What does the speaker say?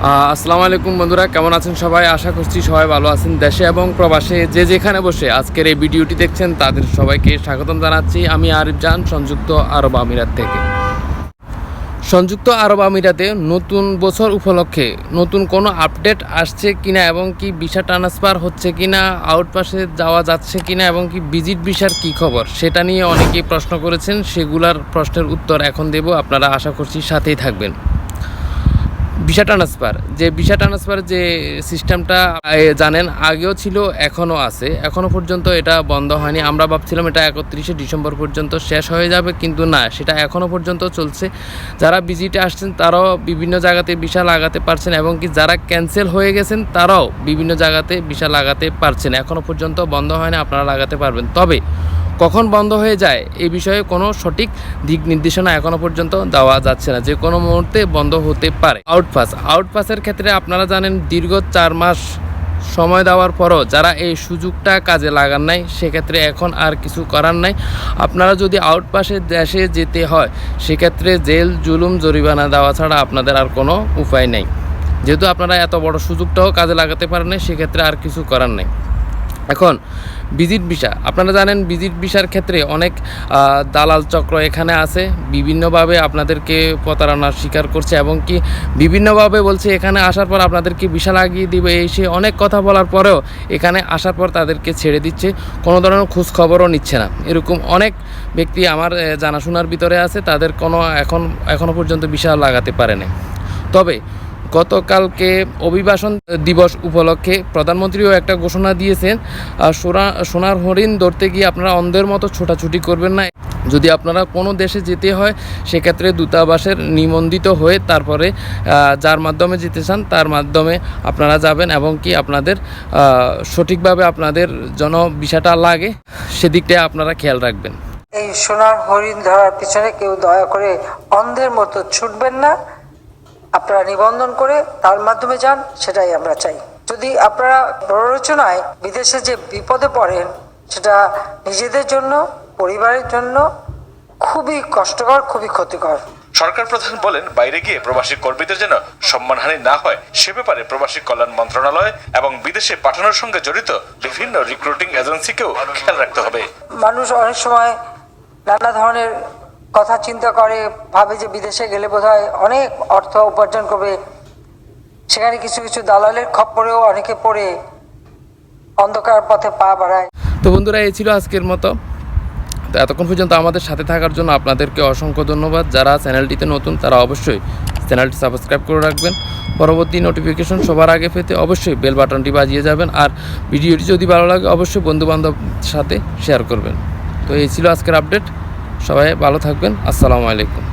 আসসালামু আলাইকুম বন্ধুরা, কেমন আছেন সবাই? আশা করছি সবাই ভালো আছেন। দেশে এবং প্রবাসে যে যেখানে বসে আজকের এই ভিডিওটি দেখছেন তাদের সবাইকে স্বাগতম জানাচ্ছি। আমি আরিফ জান, সংযুক্ত আরব আমিরাত থেকে। সংযুক্ত আরব আমিরাতে নতুন বছর উপলক্ষে নতুন কোনো আপডেট আসছে কিনা এবং কি ভিসা ট্রান্সফার হচ্ছে কিনা, আউটপাসে যাওয়া যাচ্ছে কিনা এবং কি ভিজিট ভিসার কী খবর, সেটা নিয়ে অনেকেই প্রশ্ন করেছেন। সেগুলার প্রশ্নের উত্তর এখন দেব, আপনারা আশা করছি সাথেই থাকবেন। ভিসা ট্রান্সফার যে সিস্টেমটা জানেন আগেও ছিল, এখনও আছে, এখনও পর্যন্ত এটা বন্ধ হয়নি। আমরা ভাবছিলাম এটা 31শে ডিসেম্বর পর্যন্ত শেষ হয়ে যাবে, কিন্তু না, সেটা এখনও পর্যন্ত চলছে। যারা ভিজিটে আসছেন তারাও বিভিন্ন জায়গাতে ভিসা লাগাতে পারছেন এবং কি যারা ক্যান্সেল হয়ে গেছেন তারাও বিভিন্ন জায়গাতে ভিসা লাগাতে পারছেন। এখনও পর্যন্ত বন্ধ হয়নি, আপনারা লাগাতে পারবেন। তবে কখন বন্ধ হয়ে যায় এই বিষয়ে কোনো সঠিক দিক নির্দেশনা এখনও পর্যন্ত দেওয়া যাচ্ছে না, যে কোনো মুহূর্তে বন্ধ হতে পারে। আউটপাসের ক্ষেত্রে আপনারা জানেন দীর্ঘ 4 মাস সময় দেওয়ার পরও যারা এই সুযোগটা কাজে লাগান নাই, সেক্ষেত্রে এখন আর কিছু করার নাই। আপনারা যদি আউটপাসের দেশে যেতে হয় সেক্ষেত্রে জেল জুলুম জরিমানা দেওয়া ছাড়া আপনাদের আর কোনো উপায় নেই। যেহেতু আপনারা এত বড় সুযোগটাও কাজে লাগাতে পারেন না, সেক্ষেত্রে আর কিছু করার নেই। এখন ভিজিট ভিসা, আপনারা জানেন ভিজিট ভিসার ক্ষেত্রে অনেক দালাল চক্র এখানে আছে, বিভিন্নভাবে আপনাদেরকে প্রতারণার শিকার করছে এবং কি বিভিন্নভাবে বলছে এখানে আসার পর আপনাদেরকে ভিসা লাগিয়ে দিবে, এই সে অনেক কথা বলার পরেও এখানে আসার পর তাদেরকে ছেড়ে দিচ্ছে, কোনো ধরনের খোঁজ খবরও নিচ্ছে না। এরকম অনেক ব্যক্তি আমার জানাশোনার ভিতরে আছে, তাদের এখনও পর্যন্ত ভিসা লাগাতে পারেনি। তবে গতকালকে অভিবাসন দিবস উপলক্ষে প্রধানমন্ত্রীও একটা ঘোষণা দিয়েছেন, সোনার হরিণ ধরতে গিয়ে আপনারা অন্ধের মতো ছোটাছুটি করবেন না। যদি আপনারা কোনো দেশে যেতে হয় সেক্ষেত্রে দূতাবাসের নিবন্ধিত হয়ে তারপরে যার মাধ্যমে যেতে চান তার মাধ্যমে আপনারা যাবেন এবং কি আপনাদের সঠিকভাবে আপনাদের যেন ভিসাটা লাগে সেদিকটা আপনারা খেয়াল রাখবেন। এই সোনার হরিণ ধরার পিছনে কেউ দয়া করে অন্ধের মতো ছুটবেন না, আপনারা নিবন্ধন করে তার মাধ্যমে যান, সেটাই আমরা চাই। যদি আপনারা প্ররোচনায় বিদেশে যে বিপদে পড়েন সেটা নিজেদের জন্য, পরিবারের জন্য খুবই কষ্টকর, খুবই ক্ষতিকর। সরকার প্রধান বলেন, বাইরে গিয়ে প্রবাসী কর্মীদের যেন সম্মানহানি না হয় সে ব্যাপারে প্রবাসী কল্যাণ মন্ত্রণালয় এবং বিদেশে পাঠানোর সঙ্গে জড়িত বিভিন্ন রিক্রুটিং এজেন্সিকেও খেয়াল রাখতে হবে। মানুষ অনেক সময় নানা ধরনের কথা চিন্তা করে, ভাবে যে বিদেশে গেলে বোধহয় অনেক অর্থ উপার্জন করবে, সেখানে কিছু কিছু দালালের খপ্পরেও অনেকে পড়ে অন্ধকার পথে পা বাড়ায়। তো বন্ধুরা, এই ছিল আজকের মতো। তো এতক্ষণ পর্যন্ত আমাদের সাথে থাকার জন্য আপনাদেরকে অসংখ্য ধন্যবাদ। যারা চ্যানেলটিতে নতুন তারা অবশ্যই চ্যানেলটি সাবস্ক্রাইব করে রাখবেন। পরবর্তী নোটিফিকেশন সবার আগে পেতে অবশ্যই বেল বাটনটি বাজিয়ে যাবেন। আর ভিডিওটি যদি ভালো লাগে অবশ্যই বন্ধুবান্ধবদের সাথে শেয়ার করবেন। তো এই ছিল আজকের আপডেট। সবাই ভালো থাকবেন। আসসালামু আলাইকুম।